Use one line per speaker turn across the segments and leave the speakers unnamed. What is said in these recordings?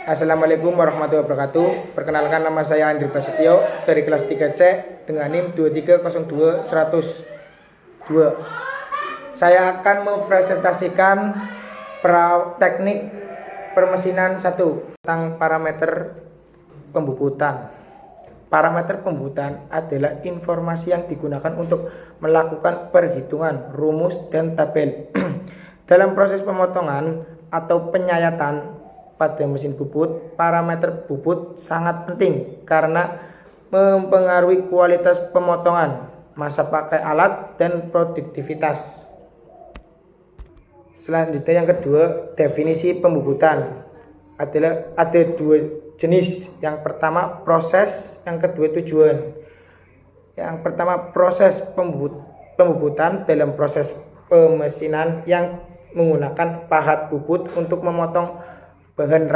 Assalamualaikum warahmatullahi wabarakatuh. Perkenalkan, nama saya Andri Prasetyo dari kelas 3C dengan NIM 2302102. Saya akan mempresentasikan teknik permesinan 1 tentang parameter pembubutan. Parameter pembubutan adalah informasi yang digunakan untuk melakukan perhitungan, rumus, dan tabel dalam proses pemotongan atau penyayatan. Pada mesin bubut, parameter bubut sangat penting karena mempengaruhi kualitas pemotongan, masa pakai alat, dan produktivitas. Selanjutnya yang kedua, definisi pembubutan adalah ada dua jenis. Yang pertama proses, yang kedua tujuan. Yang pertama proses pembubutan dalam proses pemesinan yang menggunakan pahat bubut untuk memotong bahan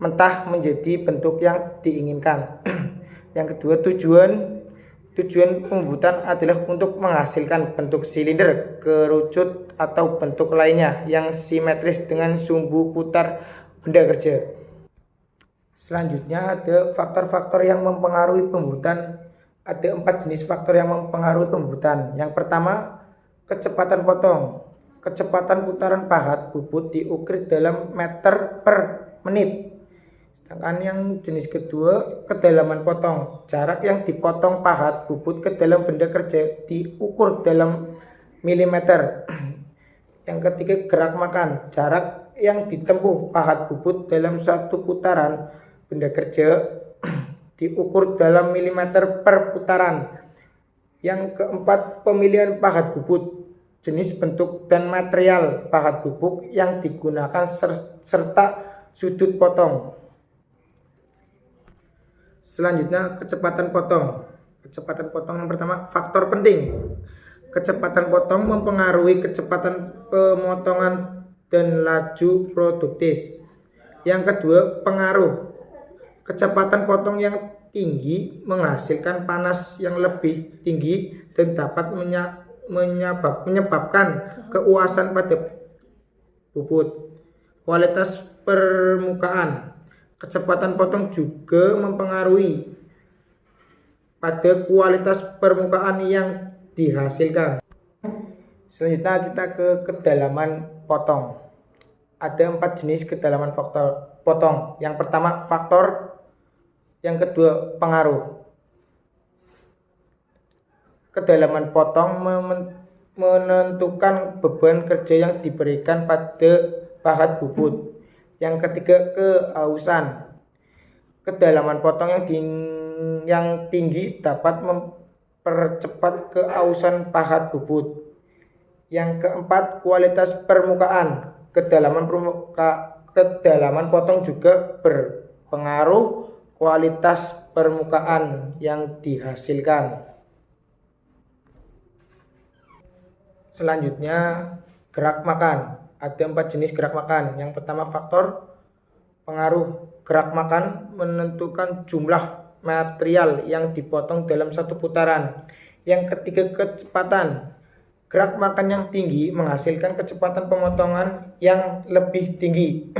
mentah menjadi bentuk yang diinginkan. Yang kedua tujuan pembubutan adalah untuk menghasilkan bentuk silinder, kerucut, atau bentuk lainnya yang simetris dengan sumbu putar benda kerja. Selanjutnya ada faktor-faktor yang mempengaruhi pembubutan. Ada 4 jenis faktor yang mempengaruhi pembubutan. Yang pertama, kecepatan potong. Kecepatan putaran pahat bubut diukur dalam meter per menit. Sedangkan yang jenis kedua, kedalaman potong. Jarak yang dipotong pahat bubut ke dalam benda kerja diukur dalam milimeter. Yang ketiga, gerak makan. Jarak yang ditempuh pahat bubut dalam satu putaran benda kerja diukur dalam milimeter per putaran. Yang keempat, pemilihan pahat bubut. Jenis, bentuk, dan material pahat bubuk yang digunakan serta sudut potong. Selanjutnya, kecepatan potong. Kecepatan potong yang pertama, faktor penting. Kecepatan potong mempengaruhi kecepatan pemotongan dan laju produktif. Yang kedua, pengaruh. Kecepatan potong yang tinggi menghasilkan panas yang lebih tinggi dan dapat menyebabkan keuasan pada bubut. Kualitas permukaan. Kecepatan potong juga mempengaruhi pada kualitas permukaan yang dihasilkan. Selanjutnya kita ke kedalaman potong. Ada 4 jenis kedalaman faktor potong. Yang pertama faktor, yang kedua pengaruh. Kedalaman potong menentukan beban kerja yang diberikan pada pahat bubut. Yang ketiga, keausan. Kedalaman potong yang tinggi dapat mempercepat keausan pahat bubut. Yang keempat, kualitas permukaan. Kedalaman potong juga berpengaruh kualitas permukaan yang dihasilkan. Selanjutnya, gerak makan. Ada 4 jenis gerak makan. Yang pertama faktor pengaruh. Gerak makan menentukan jumlah material yang dipotong dalam satu putaran. Yang ketiga, kecepatan. Gerak makan yang tinggi menghasilkan kecepatan pemotongan yang lebih tinggi.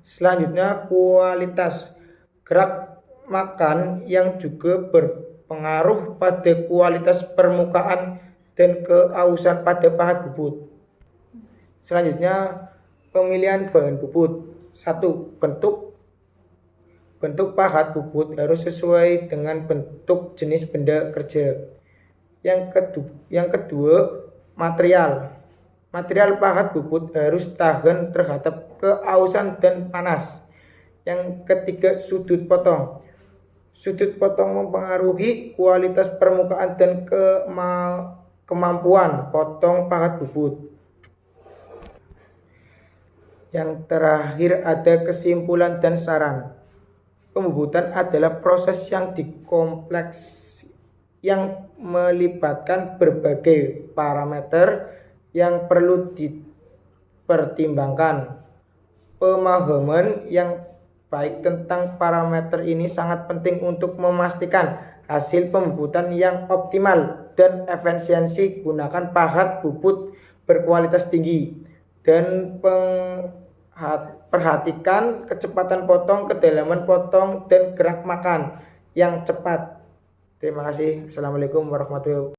Selanjutnya, kualitas. Gerak makan yang juga berpengaruh pada kualitas permukaan dan keausan pada pahat bubut. Selanjutnya, pemilihan bahan bubut. 1. Bentuk pahat bubut harus sesuai dengan bentuk jenis benda kerja. Yang kedua, material. Material pahat bubut harus tahan terhadap keausan dan panas. Yang ketiga, sudut potong. Sudut potong mempengaruhi kualitas permukaan dan kemampuan potong pahat bubut. Yang terakhir ada kesimpulan dan saran. Pembubutan adalah proses yang kompleks yang melibatkan berbagai parameter yang perlu dipertimbangkan. Pemahaman yang baik tentang parameter ini sangat penting untuk memastikan hasil pembubutan yang optimal dan efisiensi. Gunakan pahat bubut berkualitas tinggi dan Perhatikan kecepatan potong, kedalaman potong, dan gerak makan yang cepat. Terima kasih. Assalamualaikum warahmatullahi wabarakatuh.